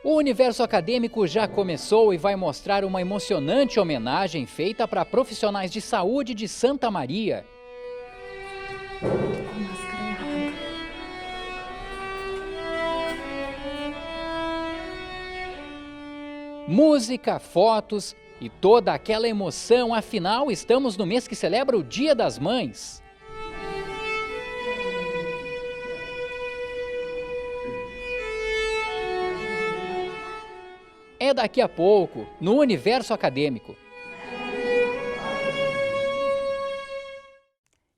O Universo Acadêmico já começou e vai mostrar uma emocionante homenagem feita para profissionais de saúde de Santa Maria. Música, fotos e toda aquela emoção, afinal estamos no mês que celebra o Dia das Mães. É daqui a pouco, no Universo Acadêmico.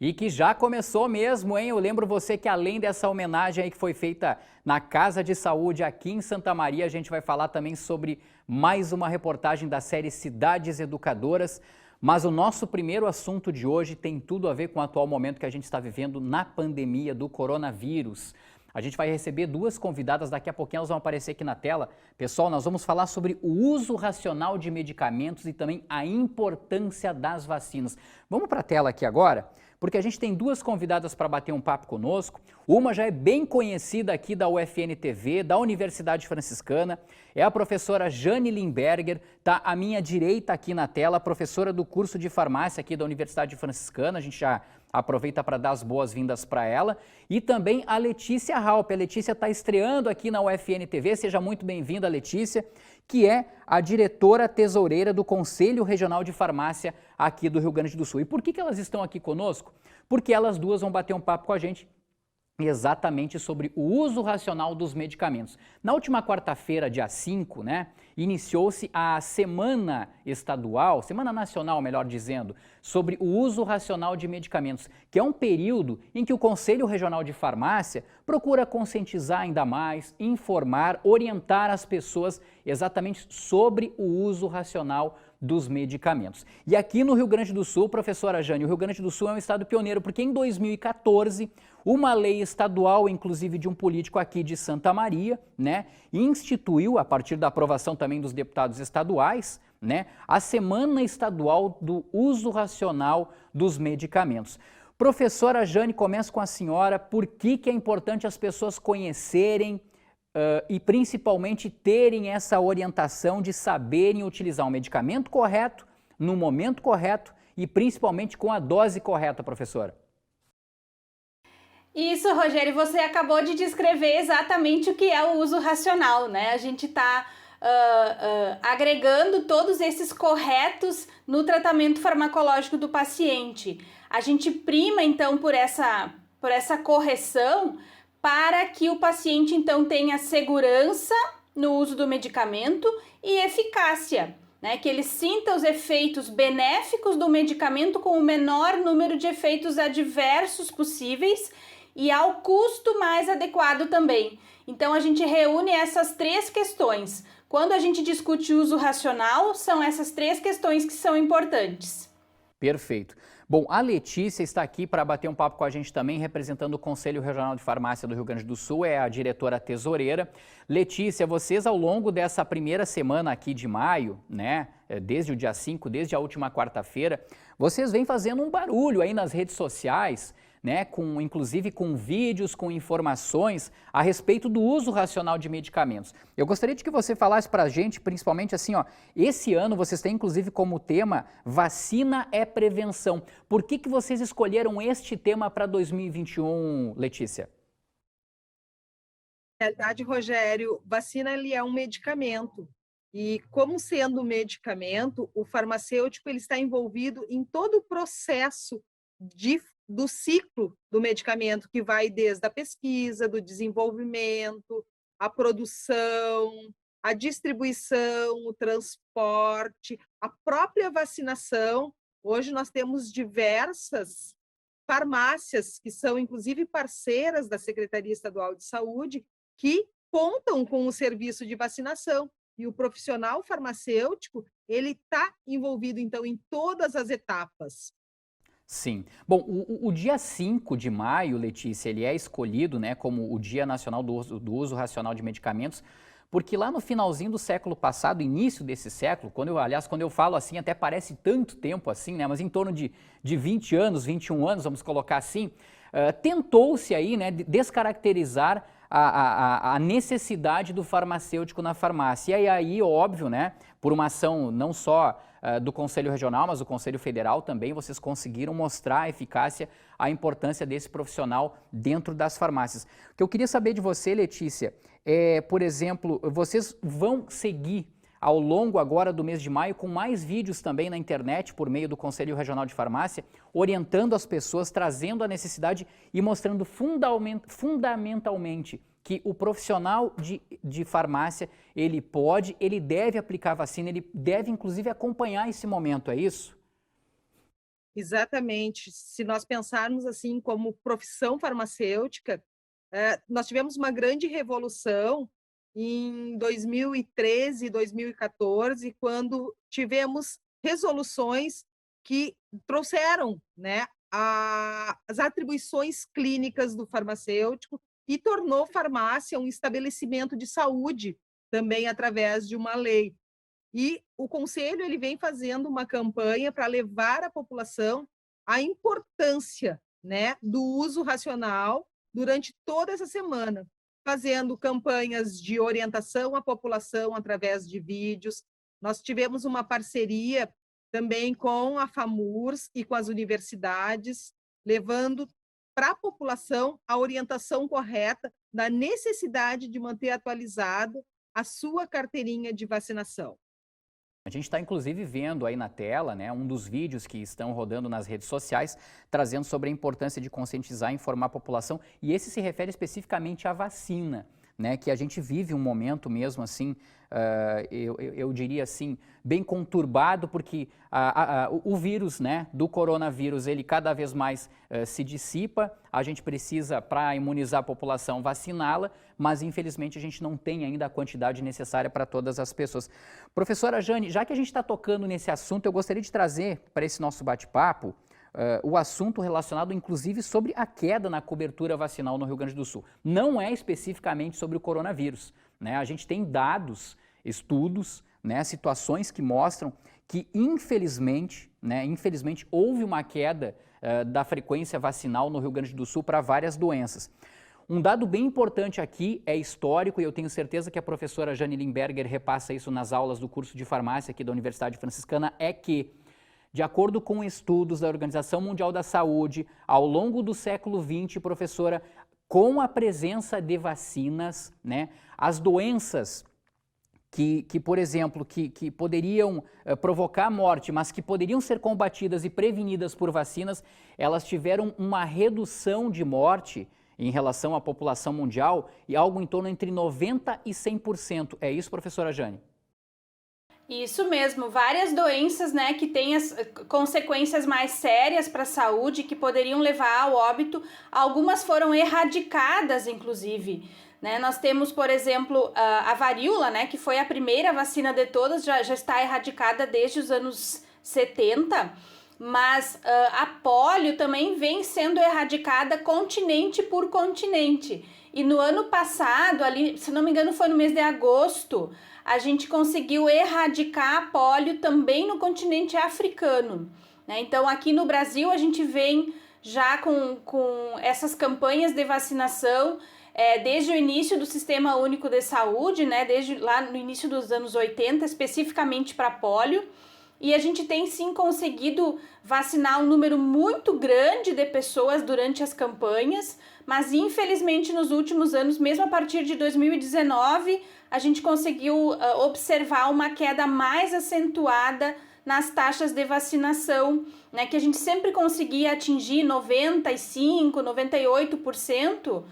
E que já começou mesmo, hein? Eu lembro você que além dessa homenagem aí que foi feita na Casa de Saúde aqui em Santa Maria, a gente vai falar também sobre mais uma reportagem da série Cidades Educadoras. Mas o nosso primeiro assunto de hoje tem tudo a ver com o atual momento que a gente está vivendo na pandemia do coronavírus. A gente vai receber duas convidadas, daqui a pouquinho elas vão aparecer aqui na tela. Pessoal, nós vamos falar sobre o uso racional de medicamentos e também a importância das vacinas. Vamos para a tela aqui agora, porque a gente tem duas convidadas para bater um papo conosco. Uma já é bem conhecida aqui da UFN-TV, da Universidade Franciscana, é a professora Jane Limberger, está à minha direita aqui na tela, professora do curso de farmácia aqui da Universidade Franciscana. A gente já aproveita para dar as boas-vindas para ela. E também a Letícia Raupp. A Letícia está estreando aqui na UFN-TV. Seja muito bem-vinda, Letícia, que é a diretora tesoureira do Conselho Regional de Farmácia aqui do Rio Grande do Sul. E por que elas estão aqui conosco? Porque elas duas vão bater um papo com a gente exatamente sobre o uso racional dos medicamentos. Na última quarta-feira, dia 5, iniciou-se a Semana Estadual, Semana Nacional, melhor dizendo, sobre o uso racional de medicamentos, que é um período em que o Conselho Regional de Farmácia procura conscientizar ainda mais, informar, orientar as pessoas exatamente sobre o uso racional dos medicamentos. E aqui no Rio Grande do Sul, professora Jane, o Rio Grande do Sul é um estado pioneiro, porque em 2014, uma lei estadual, inclusive de um político aqui de Santa Maria, instituiu, a partir da aprovação também dos deputados estaduais, a Semana Estadual do Uso Racional dos Medicamentos. Professora Jane, começo com a senhora. Por que é importante as pessoas conhecerem e principalmente terem essa orientação de saberem utilizar o medicamento correto, no momento correto e principalmente com a dose correta, professora? Isso, Rogério, você acabou de descrever exatamente o que é o uso racional, A gente está agregando todos esses corretos no tratamento farmacológico do paciente. A gente prima, então, por essa correção para que o paciente, então, tenha segurança no uso do medicamento e eficácia, que ele sinta os efeitos benéficos do medicamento com o menor número de efeitos adversos possíveis e ao custo mais adequado também. Então, a gente reúne essas três questões. Quando a gente discute uso racional, são essas três questões que são importantes. Perfeito. Bom, a Letícia está aqui para bater um papo com a gente também, representando o Conselho Regional de Farmácia do Rio Grande do Sul, é a diretora tesoureira. Letícia, vocês ao longo dessa primeira semana aqui de maio, desde o dia 5, desde a última quarta-feira, vocês vêm fazendo um barulho aí nas redes sociais, inclusive com vídeos, com informações a respeito do uso racional de medicamentos. Eu gostaria de que você falasse para a gente, principalmente assim, esse ano vocês têm inclusive como tema Vacina é Prevenção. Por que vocês escolheram este tema para 2021, Letícia? Na verdade, Rogério, vacina ele é um medicamento. E como sendo um medicamento, o farmacêutico ele está envolvido em todo o processo do ciclo do medicamento, que vai desde a pesquisa, do desenvolvimento, a produção, a distribuição, o transporte, a própria vacinação. Hoje nós temos diversas farmácias que são, inclusive, parceiras da Secretaria Estadual de Saúde, que contam com o serviço de vacinação. E o profissional farmacêutico, ele está envolvido, então, em todas as etapas. Sim. Bom, o dia 5 de maio, Letícia, ele é escolhido como o Dia Nacional do Uso Racional de Medicamentos, porque lá no finalzinho do século passado, início desse século, quando eu falo assim, até parece tanto tempo assim, mas em torno de 20 anos, 21 anos, vamos colocar assim, tentou-se aí descaracterizar a necessidade do farmacêutico na farmácia. E aí, óbvio, né, por uma ação não só do Conselho Regional, mas do Conselho Federal também, vocês conseguiram mostrar a eficácia, a importância desse profissional dentro das farmácias. O que eu queria saber de você, Letícia, por exemplo, vocês vão seguir ao longo agora do mês de maio com mais vídeos também na internet por meio do Conselho Regional de Farmácia, orientando as pessoas, trazendo a necessidade e mostrando fundamentalmente que o profissional de farmácia, ele deve aplicar vacina, ele deve inclusive acompanhar esse momento, é isso? Exatamente. Se nós pensarmos assim como profissão farmacêutica, nós tivemos uma grande revolução em 2013, 2014, quando tivemos resoluções que trouxeram, né, as atribuições clínicas do farmacêutico e tornou farmácia um estabelecimento de saúde também através de uma lei. E o Conselho ele vem fazendo uma campanha para levar à população a importância, né, do uso racional durante toda essa semana, fazendo campanhas de orientação à população através de vídeos. Nós tivemos uma parceria também com a FAMURS e com as universidades, levando para a população a orientação correta da necessidade de manter atualizada a sua carteirinha de vacinação. A gente está inclusive vendo aí na tela, né, um dos vídeos que estão rodando nas redes sociais, trazendo sobre a importância de conscientizar e informar a população, e esse se refere especificamente à vacina, né, que a gente vive um momento mesmo assim, eu diria assim, bem conturbado, porque o vírus, né, do coronavírus, ele cada vez mais se dissipa, a gente precisa, para imunizar a população, vaciná-la, mas infelizmente a gente não tem ainda a quantidade necessária para todas as pessoas. Professora Jane, já que a gente está tocando nesse assunto, eu gostaria de trazer para esse nosso bate-papo o assunto relacionado, inclusive, sobre a queda na cobertura vacinal no Rio Grande do Sul. Não é especificamente sobre o coronavírus, né? A gente tem dados, estudos, né, situações que mostram que, infelizmente, houve uma queda da frequência vacinal no Rio Grande do Sul para várias doenças. Um dado bem importante aqui, é histórico, e eu tenho certeza que a professora Jane Limberger repassa isso nas aulas do curso de farmácia aqui da Universidade Franciscana, é que, de acordo com estudos da Organização Mundial da Saúde, ao longo do século XX, professora, com a presença de vacinas, né, as doenças por exemplo, que poderiam provocar morte, mas que poderiam ser combatidas e prevenidas por vacinas, elas tiveram uma redução de morte em relação à população mundial e algo em torno entre 90% e 100%. É isso, professora Jane? Isso mesmo, várias doenças, né, que têm as consequências mais sérias para a saúde, que poderiam levar ao óbito, algumas foram erradicadas, inclusive, né? Nós temos, por exemplo, a varíola, né, que foi a primeira vacina de todas, já está erradicada desde os anos 70, mas a pólio também vem sendo erradicada continente por continente. E no ano passado, ali, se não me engano, foi no mês de agosto, a gente conseguiu erradicar a pólio também no continente africano, né? Então, aqui no Brasil, a gente vem já com essas campanhas de vacinação desde o início do Sistema Único de Saúde, né? Desde lá no início dos anos 80, especificamente para pólio. E a gente tem sim conseguido vacinar um número muito grande de pessoas durante as campanhas, mas infelizmente nos últimos anos, mesmo a partir de 2019, a gente conseguiu observar uma queda mais acentuada nas taxas de vacinação, né, que a gente sempre conseguia atingir 95%, 98%.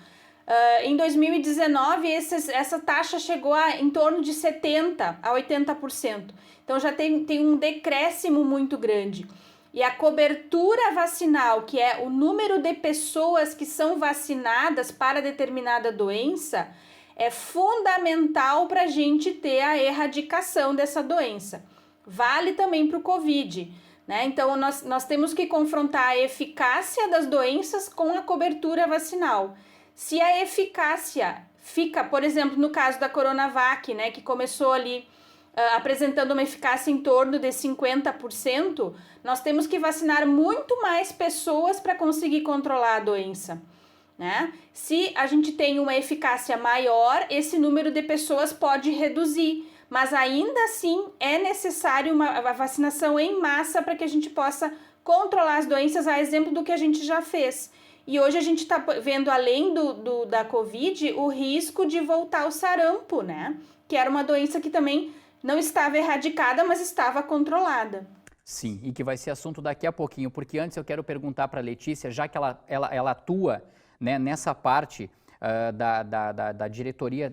Em 2019, essa taxa chegou em torno de 70% a 80%. Então já tem um decréscimo muito grande. E a cobertura vacinal, que é o número de pessoas que são vacinadas para determinada doença, é fundamental para a gente ter a erradicação dessa doença. Vale também para o Covid, né? Então nós temos que confrontar a eficácia das doenças com a cobertura vacinal. Se a eficácia fica, por exemplo, no caso da Coronavac, né, que começou ali apresentando uma eficácia em torno de 50%, nós temos que vacinar muito mais pessoas para conseguir controlar a doença. né? Se a gente tem uma eficácia maior, esse número de pessoas pode reduzir, mas ainda assim é necessário uma vacinação em massa para que a gente possa controlar as doenças, a exemplo do que a gente já fez. E hoje a gente está vendo, além da Covid, o risco de voltar ao sarampo, né? Que era uma doença que também não estava erradicada, mas estava controlada. Sim, e que vai ser assunto daqui a pouquinho, porque antes eu quero perguntar para a Letícia, já que ela atua, né, nessa parte da diretoria,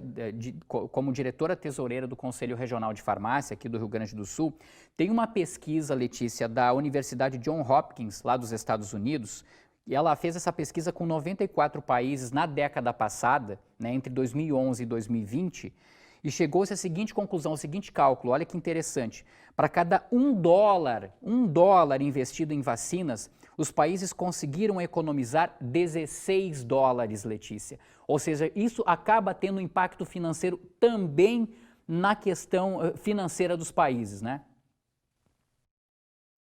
como diretora tesoureira do Conselho Regional de Farmácia aqui do Rio Grande do Sul, tem uma pesquisa, Letícia, da Universidade Johns Hopkins, lá dos Estados Unidos, e ela fez essa pesquisa com 94 países na década passada, né, entre 2011 e 2020, e chegou-se à seguinte conclusão, ao seguinte cálculo, olha que interessante, para cada um dólar investido em vacinas, os países conseguiram economizar 16 dólares, Letícia. Ou seja, isso acaba tendo um impacto financeiro também na questão financeira dos países, né?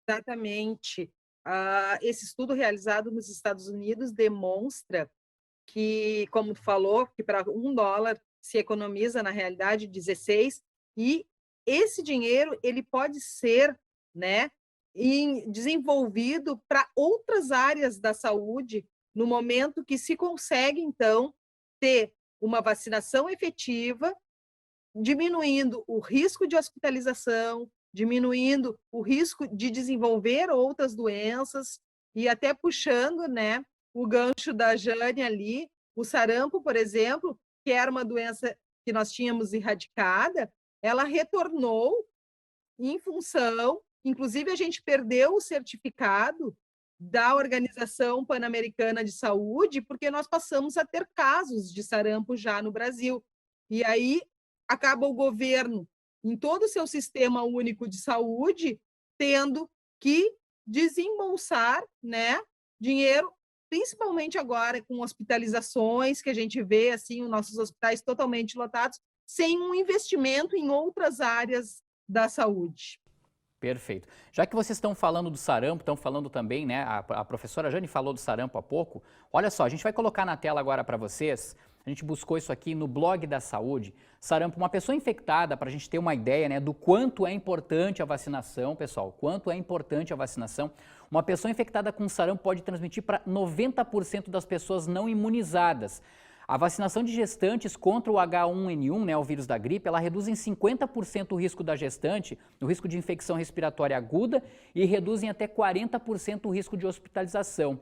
Exatamente. Esse estudo realizado nos Estados Unidos demonstra que, como tu falou, que para $1 se economiza, na realidade, 16, e esse dinheiro ele pode ser, né, desenvolvido para outras áreas da saúde, no momento que se consegue, então, ter uma vacinação efetiva, diminuindo o risco de hospitalização, diminuindo o risco de desenvolver outras doenças, e até puxando, né, o gancho da Jane ali, o sarampo, por exemplo, que era uma doença que nós tínhamos erradicada, ela retornou em função, inclusive a gente perdeu o certificado da Organização Pan-Americana de Saúde, porque nós passamos a ter casos de sarampo já no Brasil. E aí acaba o governo, em todo o seu sistema único de saúde, tendo que desembolsar, né, dinheiro, principalmente agora com hospitalizações, que a gente vê assim os nossos hospitais totalmente lotados, sem um investimento em outras áreas da saúde. Perfeito. Já que vocês estão falando do sarampo, estão falando também, né, a professora Jane falou do sarampo há pouco, olha só, a gente vai colocar na tela agora para vocês, a gente buscou isso aqui no blog da saúde, sarampo, uma pessoa infectada, para a gente ter uma ideia, né, do quanto é importante a vacinação, pessoal, quanto é importante a vacinação, uma pessoa infectada com sarampo pode transmitir para 90% das pessoas não imunizadas. A vacinação de gestantes contra o H1N1, né, o vírus da gripe, ela reduz em 50% o risco da gestante, o risco de infecção respiratória aguda, e reduz em até 40% o risco de hospitalização.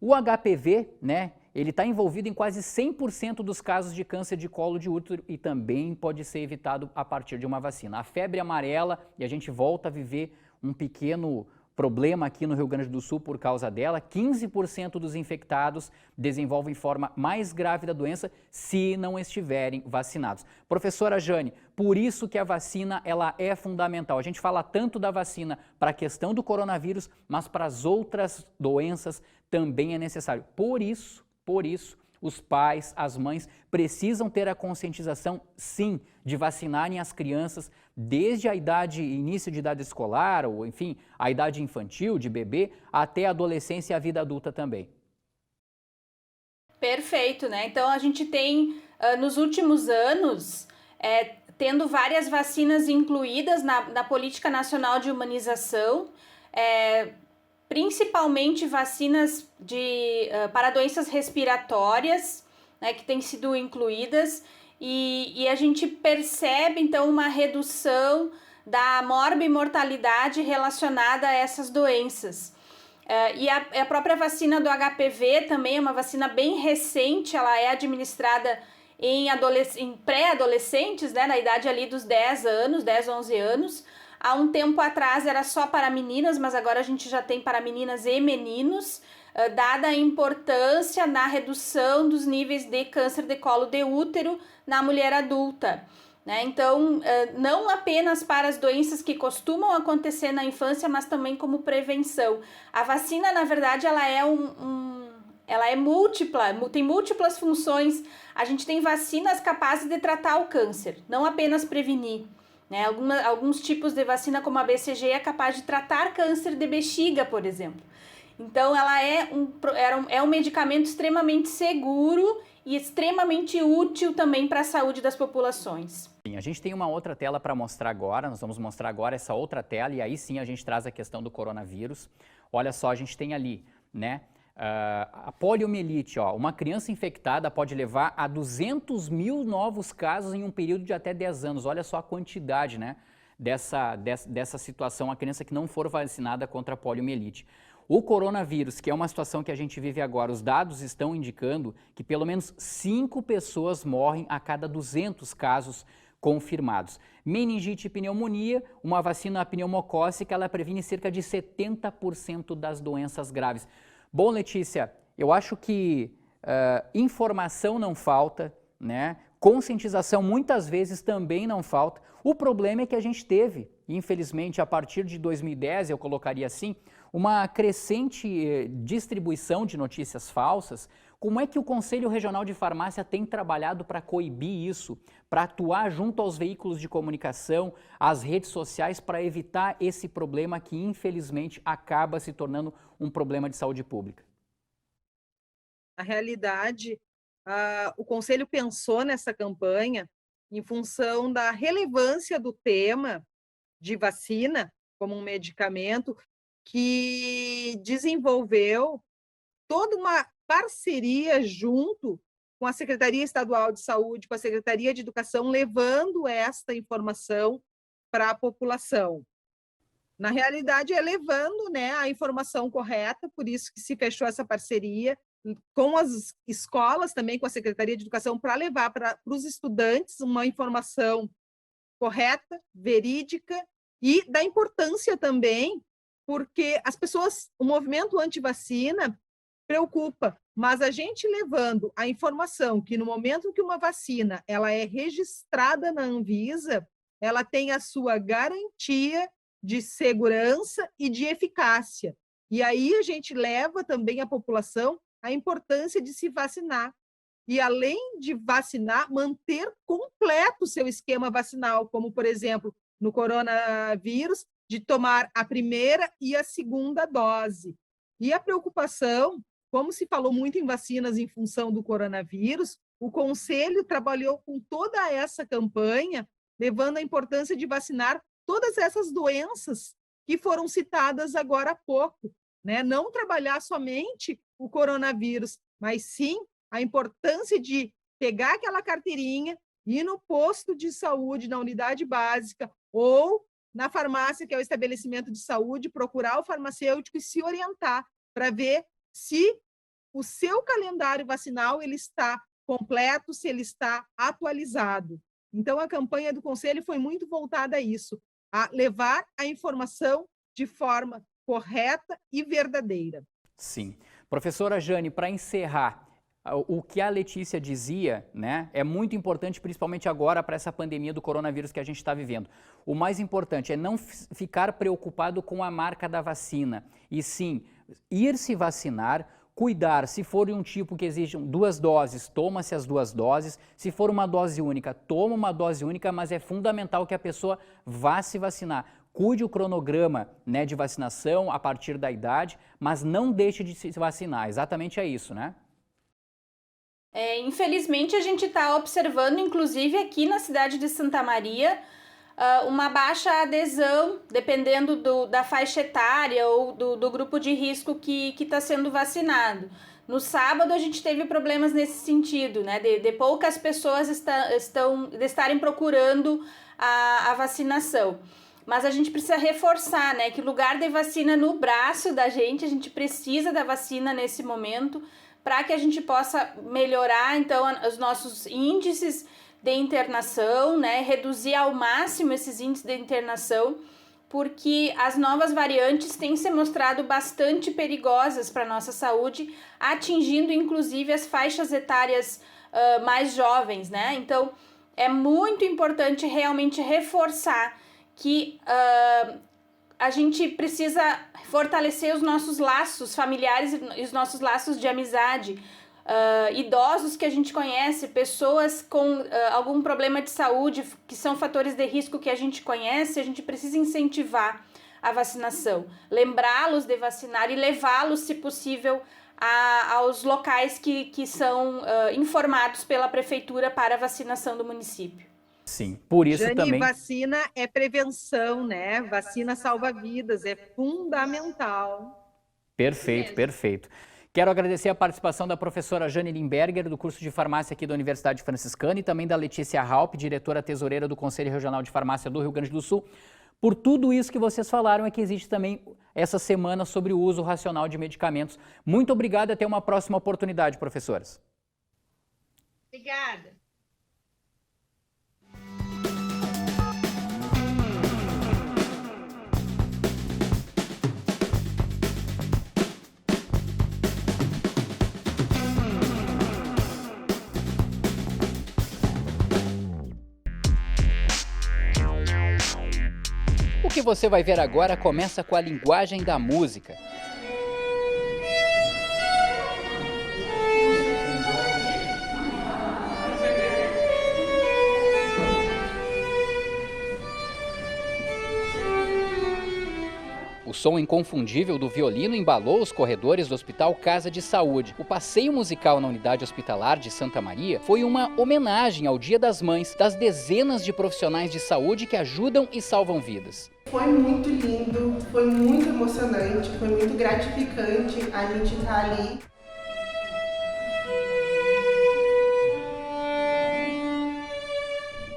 O HPV, né, ele está envolvido em quase 100% dos casos de câncer de colo de útero e também pode ser evitado a partir de uma vacina. A febre amarela, e a gente volta a viver um pequeno problema aqui no Rio Grande do Sul por causa dela, 15% dos infectados desenvolvem forma mais grave da doença se não estiverem vacinados. Professora Jane, por isso que a vacina ela é fundamental. A gente fala tanto da vacina para a questão do coronavírus, mas para as outras doenças também é necessário. Por isso, os pais, as mães precisam ter a conscientização, sim, de vacinarem as crianças desde a início de idade escolar, ou enfim, a idade infantil, de bebê, até a adolescência e a vida adulta também. Perfeito, né? Então a gente tem, nos últimos anos, tendo várias vacinas incluídas na Política Nacional de Imunização, principalmente vacinas para doenças respiratórias, né, que têm sido incluídas, e a gente percebe, então, uma redução da morbimortalidade relacionada a essas doenças. E a própria vacina do HPV também é uma vacina bem recente, ela é administrada em pré-adolescentes, né, na idade ali dos 10 anos, 10, 11 anos. Há um tempo atrás era só para meninas, mas agora a gente já tem para meninas e meninos, dada a importância na redução dos níveis de câncer de colo de útero na mulher adulta, né? Então, não apenas para as doenças que costumam acontecer na infância, mas também como prevenção. A vacina, na verdade, ela é múltipla, tem múltiplas funções. A gente tem vacinas capazes de tratar o câncer, não apenas prevenir. Né? Alguns tipos de vacina, como a BCG, é capaz de tratar câncer de bexiga, por exemplo. Então, ela é um medicamento extremamente seguro e extremamente útil também para a saúde das populações. A gente tem uma outra tela para mostrar agora, nós vamos mostrar agora essa outra tela e aí sim a gente traz a questão do coronavírus. Olha só, a gente tem ali, né, a poliomielite, ó, uma criança infectada pode levar a 200 mil novos casos em um período de até 10 anos. Olha só a quantidade, né, dessa situação, a criança que não for vacinada contra a poliomielite. O coronavírus, que é uma situação que a gente vive agora, os dados estão indicando que pelo menos 5 pessoas morrem a cada 200 casos confirmados. Meningite e pneumonia, uma vacina pneumocócica, ela previne cerca de 70% das doenças graves. Bom, Letícia, eu acho que informação não falta, né? Conscientização muitas vezes também não falta. O problema é que a gente teve, infelizmente, a partir de 2010, eu colocaria assim, uma crescente distribuição de notícias falsas. Como é que o Conselho Regional de Farmácia tem trabalhado para coibir isso, para atuar junto aos veículos de comunicação, às redes sociais, para evitar esse problema que, infelizmente, acaba se tornando um problema de saúde pública? Na realidade, o Conselho pensou nessa campanha em função da relevância do tema de vacina como um medicamento, que desenvolveu toda uma parceria junto com a Secretaria Estadual de Saúde, com a Secretaria de Educação, levando esta informação para a população. Na realidade, é levando, né, a informação correta, por isso que se fechou essa parceria com as escolas, também com a Secretaria de Educação, para levar para os estudantes uma informação correta, verídica, e da importância também, porque as pessoas, o movimento anti-vacina preocupa, mas a gente levando a informação que no momento que uma vacina ela é registrada na Anvisa, ela tem a sua garantia de segurança e de eficácia. E aí a gente leva também à população a importância de se vacinar. E, além de vacinar, manter completo o seu esquema vacinal, como, por exemplo, no coronavírus, de tomar a primeira e a segunda dose. E a preocupação, como se falou muito em vacinas em função do coronavírus, o Conselho trabalhou com toda essa campanha, levando a importância de vacinar todas essas doenças que foram citadas agora há pouco, né? Não trabalhar somente o coronavírus, mas sim a importância de pegar aquela carteirinha, ir no posto de saúde, na unidade básica, ou na farmácia, que é o estabelecimento de saúde, procurar o farmacêutico e se orientar para ver se o seu calendário vacinal ele está completo, se ele está atualizado. Então, a campanha do Conselho foi muito voltada a isso, a levar a informação de forma correta e verdadeira. Sim. Professora Jane, para encerrar, o que a Letícia dizia, né, é muito importante, principalmente agora para essa pandemia do coronavírus que a gente está vivendo. O mais importante é não ficar preocupado com a marca da vacina, e sim ir se vacinar, cuidar. Se for um tipo que exige 2 doses, toma-se as 2 doses. Se for uma dose única, toma uma dose única, mas é fundamental que a pessoa vá se vacinar. Cuide o cronograma, né, de vacinação a partir da idade, mas não deixe de se vacinar. Exatamente é isso, né? Infelizmente, a gente está observando, inclusive aqui na cidade de Santa Maria, uma baixa adesão, dependendo da faixa etária ou do grupo de risco que está sendo vacinado. No sábado, a gente teve problemas nesse sentido, né? De poucas pessoas estarem procurando a vacinação. Mas a gente precisa reforçar, né, que o lugar de vacina no braço da gente, a gente precisa da vacina nesse momento, para que a gente possa melhorar, então, os nossos índices de internação, né, reduzir ao máximo esses índices de internação, porque as novas variantes têm se mostrado bastante perigosas para a nossa saúde, atingindo, inclusive, as faixas etárias mais jovens, né? Então, é muito importante realmente reforçar que a gente precisa fortalecer os nossos laços familiares e os nossos laços de amizade. Idosos que a gente conhece, pessoas com algum problema de saúde, que são fatores de risco que a gente conhece, a gente precisa incentivar a vacinação. Lembrá-los de vacinar e levá-los, se possível, aos locais que são informados pela prefeitura para a vacinação do município. Sim, por isso Jane, também... vacina é prevenção, né? Vacina salva vidas, é fundamental. Perfeito, perfeito. Quero agradecer a participação da professora Jane Limberger, do curso de farmácia aqui da Universidade Franciscana, e também da Letícia Halp, diretora tesoureira do Conselho Regional de Farmácia do Rio Grande do Sul, por tudo isso que vocês falaram, é que existe também essa semana sobre o uso racional de medicamentos. Muito obrigado e até uma próxima oportunidade, professoras. Obrigada. O que você vai ver agora começa com a linguagem da música. O som inconfundível do violino embalou os corredores do Hospital Casa de Saúde. O passeio musical na unidade hospitalar de Santa Maria foi uma homenagem ao Dia das Mães, das dezenas de profissionais de saúde que ajudam e salvam vidas. Foi muito lindo, foi muito emocionante, foi muito gratificante a gente estar ali.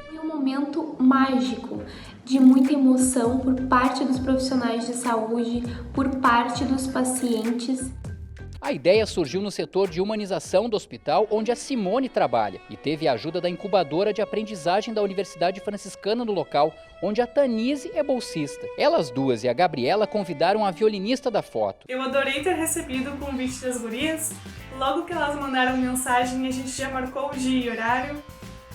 Foi um momento mágico, de muita emoção por parte dos profissionais de saúde, por parte dos pacientes. A ideia surgiu no setor de humanização do hospital, onde a Simone trabalha, e teve a ajuda da incubadora de aprendizagem da Universidade Franciscana no local, onde a Tanise é bolsista. Elas duas e a Gabriela convidaram a violinista da foto. Eu adorei ter recebido o convite das gurias. Logo que elas mandaram mensagem, a gente já marcou o dia e horário.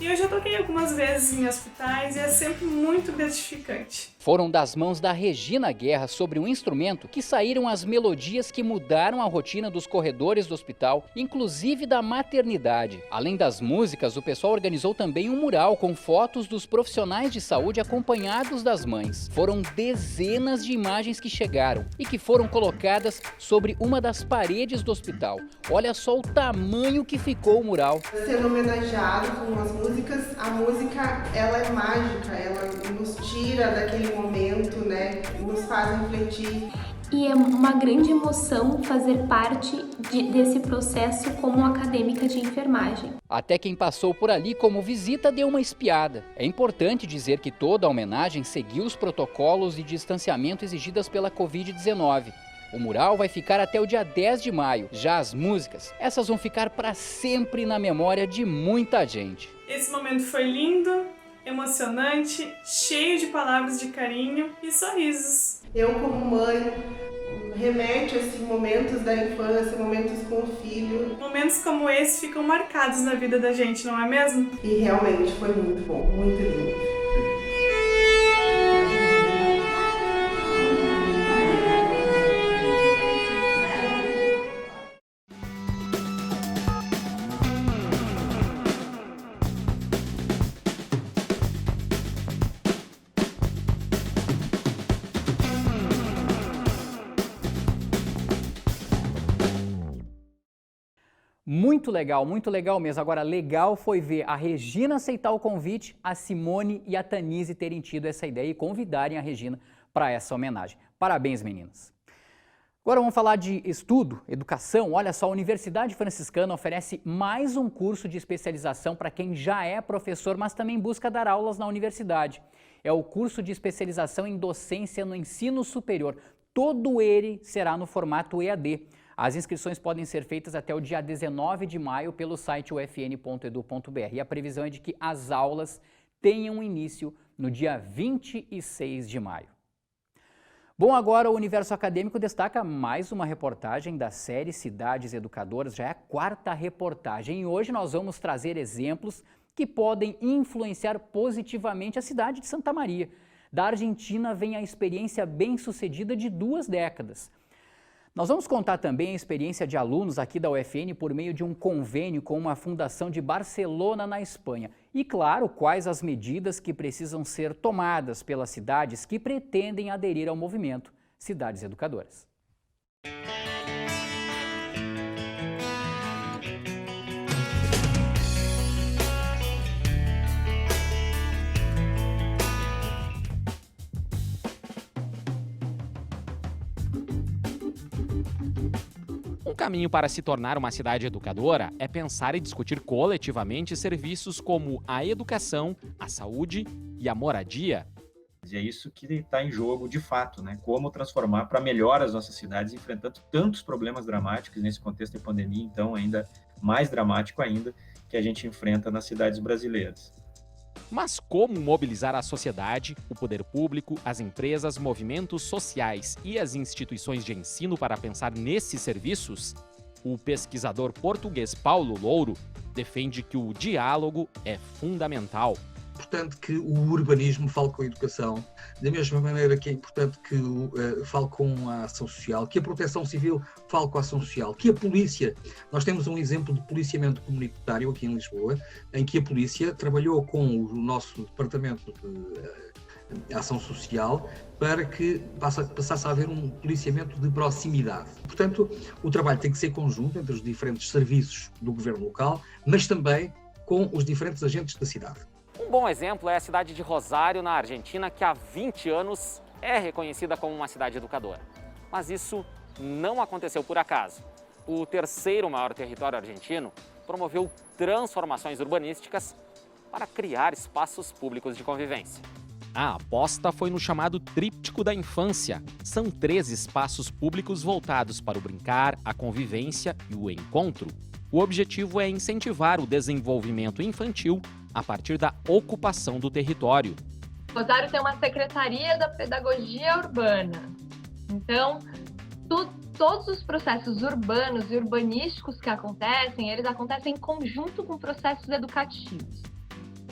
E eu já toquei algumas vezes em hospitais e é sempre muito gratificante. Foram das mãos da Regina Guerra sobre um instrumento que saíram as melodias que mudaram a rotina dos corredores do hospital, inclusive da maternidade. Além das músicas, o pessoal organizou também um mural com fotos dos profissionais de saúde acompanhados das mães. Foram dezenas de imagens que chegaram e que foram colocadas sobre uma das paredes do hospital. Olha só o tamanho que ficou o mural. Sendo homenageado com as músicas, a música ela é mágica, ela nos tira daquele momento, né, nos faz refletir. E é uma grande emoção fazer parte desse processo como acadêmica de enfermagem. Até quem passou por ali como visita deu uma espiada. É importante dizer que toda a homenagem seguiu os protocolos de distanciamento exigidas pela Covid-19. O mural vai ficar até o dia 10 de maio. Já as músicas, essas vão ficar para sempre na memória de muita gente. Esse momento foi lindo, emocionante, cheio de palavras de carinho e sorrisos. Eu, como mãe, remete a esses momentos da infância, momentos com o filho. Momentos como esse ficam marcados na vida da gente, não é mesmo? E realmente foi muito bom, muito lindo. Muito legal mesmo. Agora, legal foi ver a Regina aceitar o convite, a Simone e a Tanise terem tido essa ideia e convidarem a Regina para essa homenagem. Parabéns, meninas. Agora vamos falar de estudo, educação. Olha só, a Universidade Franciscana oferece mais um curso de especialização para quem já é professor, mas também busca dar aulas na universidade. É o curso de especialização em docência no ensino superior. Todo ele será no formato EAD. As inscrições podem ser feitas até o dia 19 de maio pelo site ufn.edu.br. E a previsão é de que as aulas tenham início no dia 26 de maio. Bom, agora o Universo Acadêmico destaca mais uma reportagem da série Cidades Educadoras, já é a 4ª reportagem. E hoje nós vamos trazer exemplos que podem influenciar positivamente a cidade de Santa Maria. Da Argentina vem a experiência bem-sucedida de 2 décadas. Nós vamos contar também a experiência de alunos aqui da UFN por meio de um convênio com uma fundação de Barcelona, na Espanha. E, claro, quais as medidas que precisam ser tomadas pelas cidades que pretendem aderir ao movimento Cidades Educadoras. Um caminho para se tornar uma cidade educadora é pensar e discutir coletivamente serviços como a educação, a saúde e a moradia. E é isso que está em jogo de fato, né? Como transformar para melhor as nossas cidades, enfrentando tantos problemas dramáticos nesse contexto de pandemia, então ainda mais dramático ainda, que a gente enfrenta nas cidades brasileiras. Mas como mobilizar a sociedade, o poder público, as empresas, movimentos sociais e as instituições de ensino para pensar nesses serviços? O pesquisador português Paulo Louro defende que o diálogo é fundamental. É importante que o urbanismo fale com a educação, da mesma maneira que é importante que fale com a ação social, que a proteção civil fale com a ação social, que a polícia, nós temos um exemplo de policiamento comunitário aqui em Lisboa, em que a polícia trabalhou com o nosso departamento de ação social para que passasse a haver um policiamento de proximidade. Portanto, o trabalho tem que ser conjunto entre os diferentes serviços do governo local, mas também com os diferentes agentes da cidade. Um bom exemplo é a cidade de Rosário, na Argentina, que há 20 anos é reconhecida como uma cidade educadora. Mas isso não aconteceu por acaso. O terceiro maior território argentino promoveu transformações urbanísticas para criar espaços públicos de convivência. A aposta foi no chamado Tríptico da Infância. São 3 espaços públicos voltados para o brincar, a convivência e o encontro. O objetivo é incentivar o desenvolvimento infantil a partir da ocupação do território. Rosário tem uma Secretaria da Pedagogia Urbana. Então, todos os processos urbanos e urbanísticos que acontecem, eles acontecem em conjunto com processos educativos.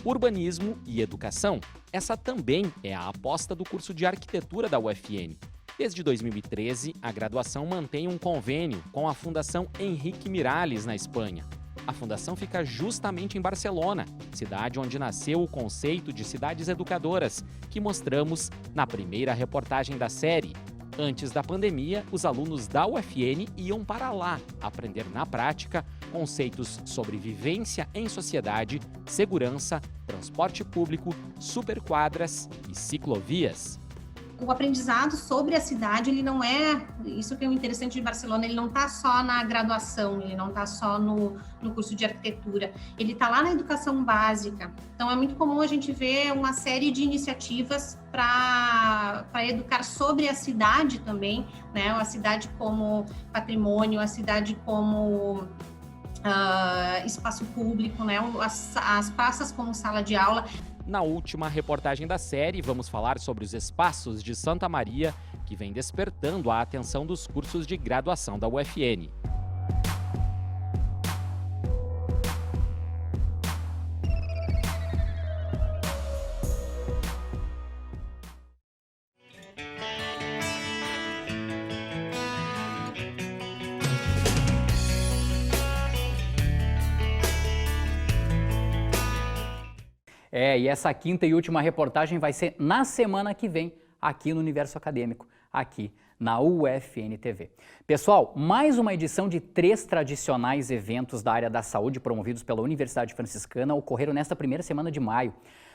Urbanismo e educação. Essa também é a aposta do curso de arquitetura da UFN. Desde 2013, a graduação mantém um convênio com a Fundação Enrique Miralles, na Espanha. A fundação fica justamente em Barcelona, cidade onde nasceu o conceito de cidades educadoras, que mostramos na primeira reportagem da série. Antes da pandemia, os alunos da UFN iam para lá aprender na prática conceitos sobre vivência em sociedade, segurança, transporte público, superquadras e ciclovias. O aprendizado sobre a cidade, ele não é, isso que é o interessante de Barcelona, ele não está só na graduação, ele não está só no curso de arquitetura, ele está lá na educação básica. Então é muito comum a gente ver uma série de iniciativas para educar sobre a cidade também, né? A cidade como patrimônio, a cidade como espaço público, né? As praças como sala de aula. Na última reportagem da série, vamos falar sobre os espaços de Santa Maria, que vem despertando a atenção dos cursos de graduação da UFN. E essa quinta e última reportagem vai ser na semana que vem, aqui no Universo Acadêmico, aqui na UFN TV. Pessoal, mais uma edição de 3 tradicionais eventos da área da saúde promovidos pela Universidade Franciscana ocorreram nesta primeira semana de maio.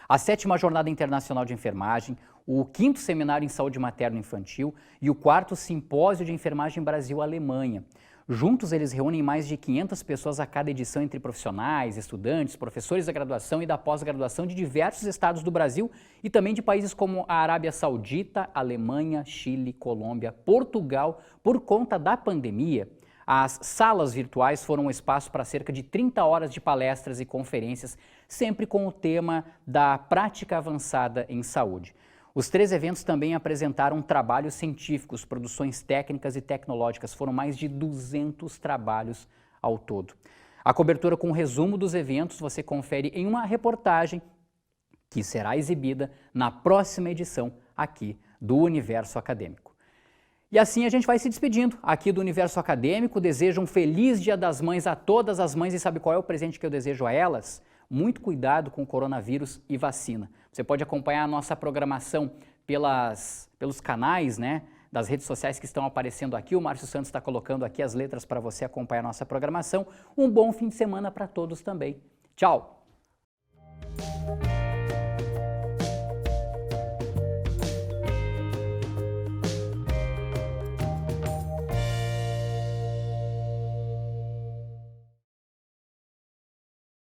A 7ª Jornada Internacional de Enfermagem, o 5º Seminário em Saúde Materno-Infantil e o 4º Simpósio de Enfermagem Brasil-Alemanha. Juntos, eles reúnem mais de 500 pessoas a cada edição entre profissionais, estudantes, professores da graduação e da pós-graduação de diversos estados do Brasil e também de países como a Arábia Saudita, Alemanha, Chile, Colômbia, Portugal. Por conta da pandemia, as salas virtuais foram um espaço para cerca de 30 horas de palestras e conferências, sempre com o tema da prática avançada em saúde. Os 3 eventos também apresentaram trabalhos científicos, produções técnicas e tecnológicas. Foram mais de 200 trabalhos ao todo. A cobertura com o resumo dos eventos você confere em uma reportagem que será exibida na próxima edição aqui do Universo Acadêmico. E assim a gente vai se despedindo aqui do Universo Acadêmico. Desejo um feliz Dia das Mães a todas as mães e sabe qual é o presente que eu desejo a elas? Muito cuidado com o coronavírus e vacina. Você pode acompanhar a nossa programação pelos canais, né, das redes sociais que estão aparecendo aqui. O Márcio Santos está colocando aqui as letras para você acompanhar a nossa programação. Um bom fim de semana para todos também. Tchau!